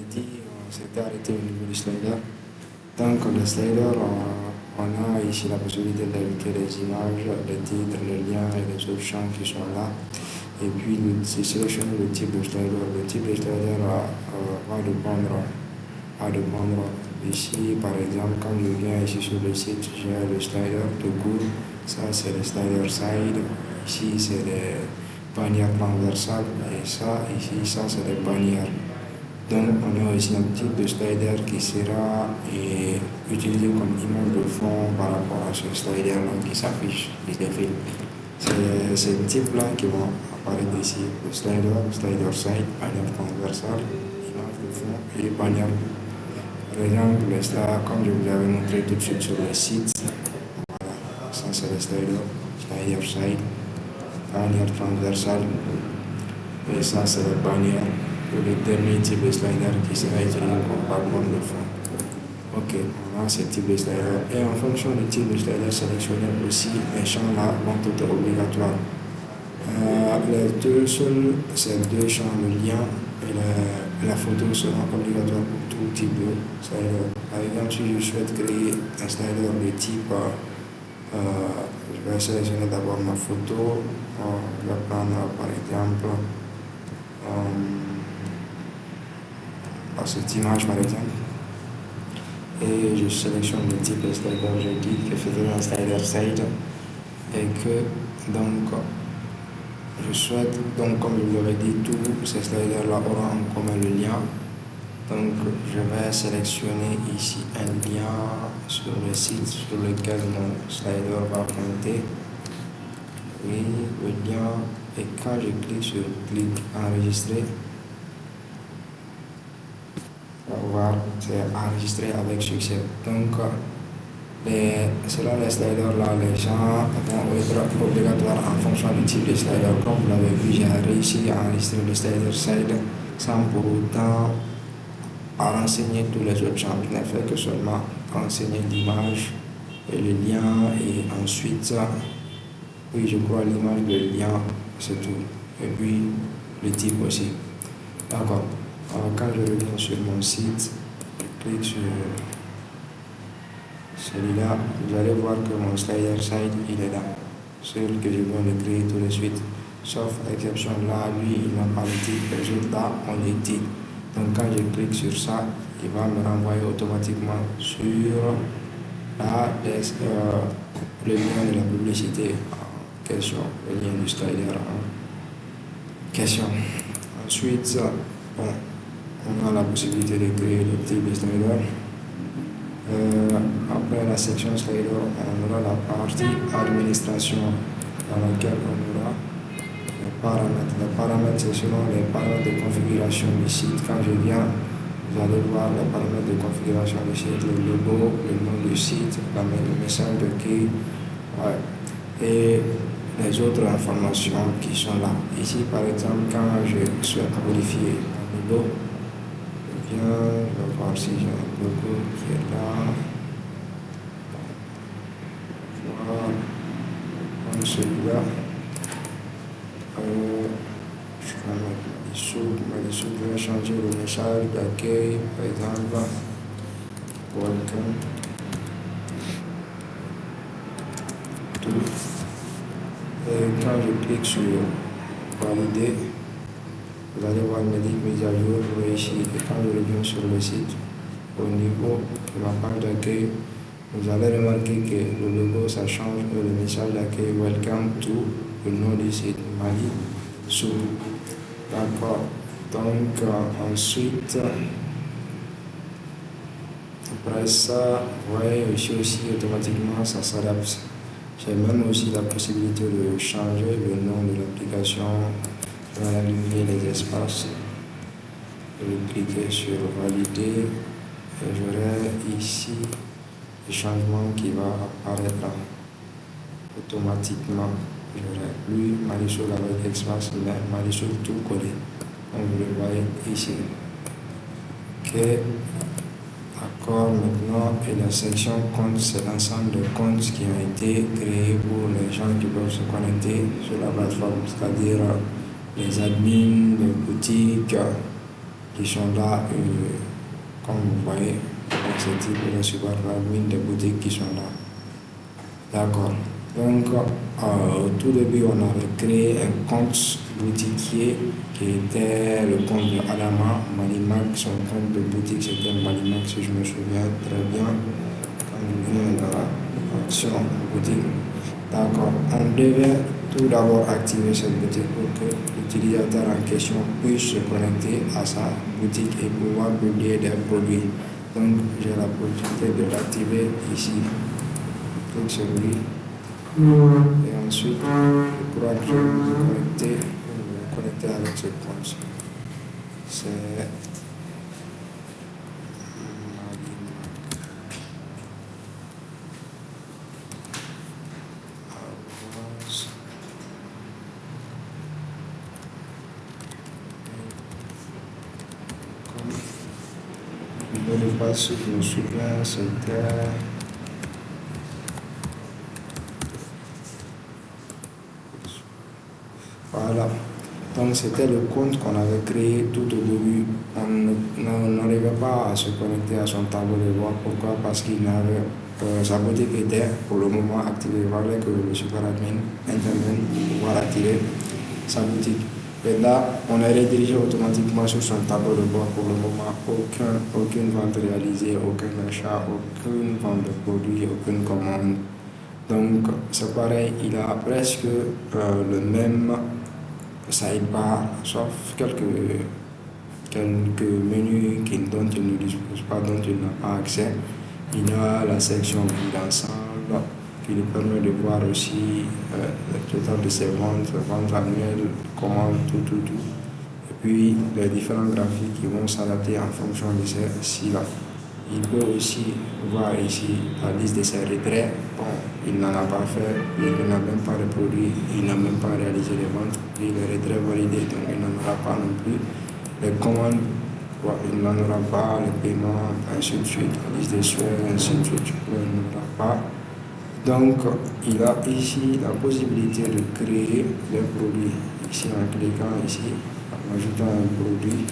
avait dit, on s'était arrêté au niveau du slider. Donc, le slider, on a ici la possibilité d'indiquer les images, les titres, les liens et les autres champs qui sont là. Et puis, c'est sélectionner le type de slider. Le type de slider va dépendre. Ici, par exemple, quand je viens ici sur le site, j'ai le slider de cours. Ça, c'est le slider side. Ici, c'est les bannières transversales. Et ça, ici, ça, c'est les bannières. Donc, on a aussi un type de slider qui sera utilisé comme image de fond par rapport à ce slider qui s'affiche, qui défile. C'est ce type-là qui va apparaître ici. Le slider side, bannière transversale, image de fond et bannière. Par exemple, là, comme je vous l'avais montré tout de suite sur le site, voilà, ça c'est le slider side, bannière transversale, et ça c'est la bannière. Le dernier type de slider qui sera utilisé comme background de fond. Ok, on a ce type de slider. Et en fonction du type de slider sélectionné aussi, les champs là vont être obligatoires. Ces deux champs, le lien et la photo seront obligatoires pour tout type de slider. Par exemple, si je souhaite créer un slider de type, je vais sélectionner d'abord ma photo. Je vais prendre par exemple cette image par exemple, et je sélectionne le type de slider. Je dis que c'est un slider side et que donc je souhaite, donc comme je vous l'avais dit, tous ces sliders là auront en commun le lien. Donc je vais sélectionner ici un lien sur le site sur lequel mon slider va pointer. Oui, le lien, et quand je clique sur enregistrer, voir, c'est enregistré avec succès. Donc, selon les sliders là, les gens vont être obligatoires en fonction du type de slider. Comme vous l'avez vu, j'ai réussi à enregistrer le slider side sans pour autant renseigner tous les autres champs. Je n'ai fait que seulement renseigner l'image et le lien, et ensuite, oui, je crois l'image, le lien, c'est tout. Et puis, le type aussi. D'accord. Quand je reviens sur mon site, je clique sur celui-là, vous allez voir que mon slider side, il est là. Celui que je viens de créer tout de suite. Sauf exception là, lui, il n'a pas le titre. Les autres là, on les titre. Donc quand je clique sur ça, il va me renvoyer automatiquement sur le lien de la publicité en question, le lien du slider en question. Ensuite, bon, on a la possibilité de créer le type de slider. Après la section slider, on aura la partie administration dans laquelle on aura les paramètres. Les paramètres, c'est selon les paramètres de configuration du site. Quand je viens, vous allez voir les paramètres de configuration du site, le logo, le nom du site, le message de qui, et les autres informations qui sont là. Ici, par exemple, quand je souhaite modifier un logo, je vais voir si j'ai un logo qui est là. Voilà, comme celui-là. Je vais mettre dessous, je vais changer le message d'accueil, par exemple, welcome to. Et quand je clique sur valider, vous allez voir, il me dit mise à jour réussi. Et quand je reviens sur le site, au niveau de ma page d'accueil, vous allez remarquer que le logo ça change, le message d'accueil welcome to, le nom du site Mali Sou. D'accord. Donc ensuite, après ça, vous voyez ici aussi automatiquement ça s'adapte. J'ai même aussi la possibilité de changer le nom de l'application. Je vais allumer les espaces. Je vais cliquer sur valider et j'aurai ici le changement qui va apparaître automatiquement. Je n'aurai plus Marisol avec espace, mais Marisol tout collé. Donc vous le voyez ici. Ok. D'accord, maintenant, et la section compte, c'est l'ensemble de comptes qui ont été créés pour les gens qui peuvent se connecter sur la plateforme, c'est-à-dire les admins, les boutiques, qui sont là, comme vous voyez, c'est type de supermarché, des boutiques qui sont là. D'accord. Donc, au tout début, on avait créé un compte boutiquier qui était le compte de Adama Malimak. Son compte de boutique, c'était Malimak, si je me souviens très bien, quand il vient dans l'action boutique. D'accord. On devait tout d'abord activer cette boutique pour que l'utilisateur en question puisse se connecter à sa boutique et pouvoir publier des produits. Donc, j'ai la possibilité de l'activer ici. Clique sur lui. Et ensuite, je crois que je vais me connecter avec ce compte. C'est le mot de passe, si je me souviens, c'était voilà. Donc c'était le compte qu'on avait créé tout au début. On n'arrivait pas à se connecter à son tableau de bord. Pourquoi? Parce qu'il n'avait sa boutique était pour le moment activée. Il fallait que le super admin intervienne pour pouvoir activer sa boutique. Et là, on est redirigé automatiquement sur son tableau de bord pour le moment. Aucune vente réalisée, aucun achat, aucune vente de produits, aucune commande. Donc c'est pareil, il a presque le même sidebar, sauf quelques menus dont il ne dispose pas, dont il n'a pas accès. Il a la section vue d'ensemble qui lui permet de voir aussi le total de ses ventes annuelles, commandes, tout. Et puis les différents graphiques qui vont s'adapter en fonction de ces ci-là. Il peut aussi voir ici la liste de ses retraits. Bon, il n'en a pas fait, il n'a même pas reproduit, il n'a même pas réalisé les ventes. Et les retraits validés, donc il n'en aura pas non plus. Les commandes, bon, il n'en aura pas. Les paiements, ainsi de suite. La liste des souhaits, ainsi de suite, il n'en aura pas. Donc, il a ici la possibilité de créer les produits. Ici, en cliquant ici, en ajoutant un produit.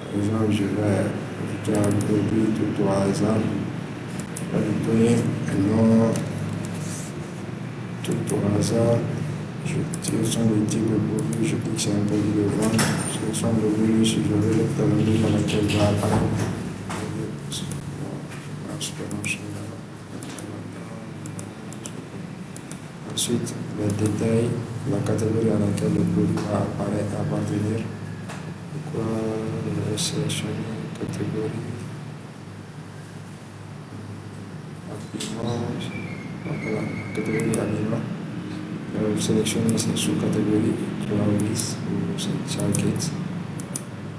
Par exemple, je vais ajouter un produit tout au hasard. Ajouter un nom tout au hasard. Je sélectionne le type de produit, je clique sur un produit de vente. Je sélectionne le volume si je veux, la ville dans laquelle je vais apparaître. Ensuite, les détails, la catégorie à laquelle le produit va appartenir. Pourquoi je vais sélectionner catégorie habillement, voilà, catégorie habillement. Vous sélectionnez ces sous-catégories, Travis ou Jacket.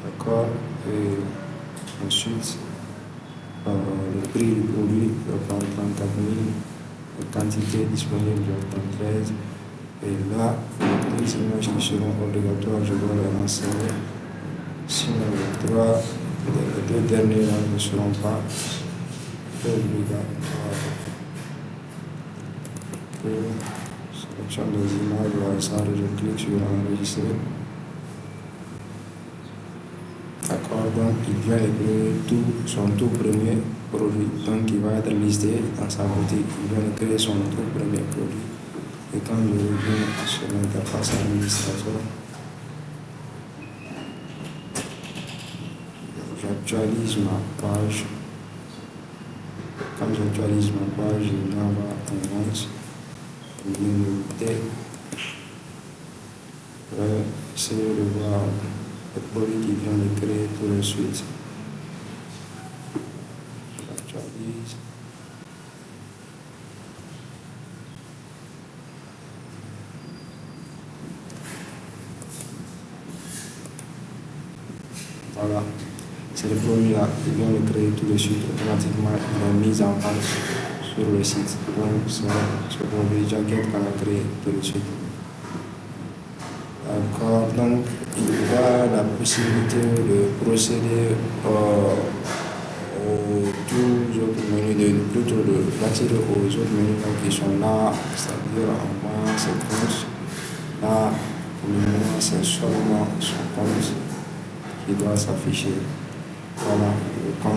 D'accord. Et ensuite, le prix du produit, je vais prendre 34 000. La quantité disponible, je vais prendre 13. Et là, les images qui seront obligatoires, je dois les renseigner. Sinon, les deux derniers là ne seront pas obligatoires. Sélection des images au hasard, je clique sur enregistrer. D'accord, donc il vient de créer son tout premier produit. Donc il va être listé dans sa boutique. Il vient de créer son tout premier produit. Et quand je reviens sur l'interface administrateur, j'actualise ma page. Quand j'actualise ma page, je l'envoie en vente. Je vais noter. Je vais essayer de voir le produit qui vient de créer tout de suite. J'actualise. Voilà, c'est le produit là, il vient de créer tout de suite, automatiquement il est mis en vente sur le site. Donc c'est ce produit jacket qu'on a créé tout de suite. D'accord, donc il y a la possibilité de procéder aux deux autres menus, plutôt d'accéder aux autres menus qui sont là, c'est-à-dire en bas, c'est compte. Là, pour le moment, c'est seulement son compte il doit s'afficher. Voilà,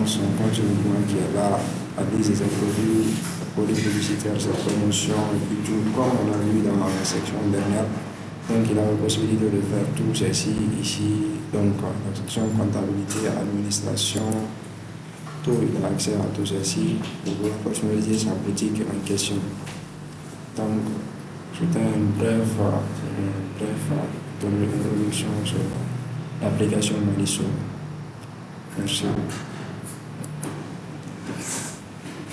son compte sur le mouvement qui est là, à des produits, produits publicitaires, ses promotions et puis tout, comme on a vu dans la section dernière. Donc il a la possibilité de faire tout ceci ici, donc la section comptabilité, administration, tout, il a accès à tout ceci pour pouvoir personnaliser sa boutique en question. Donc c'était une brève introduction sur l'application Maliso. Merci.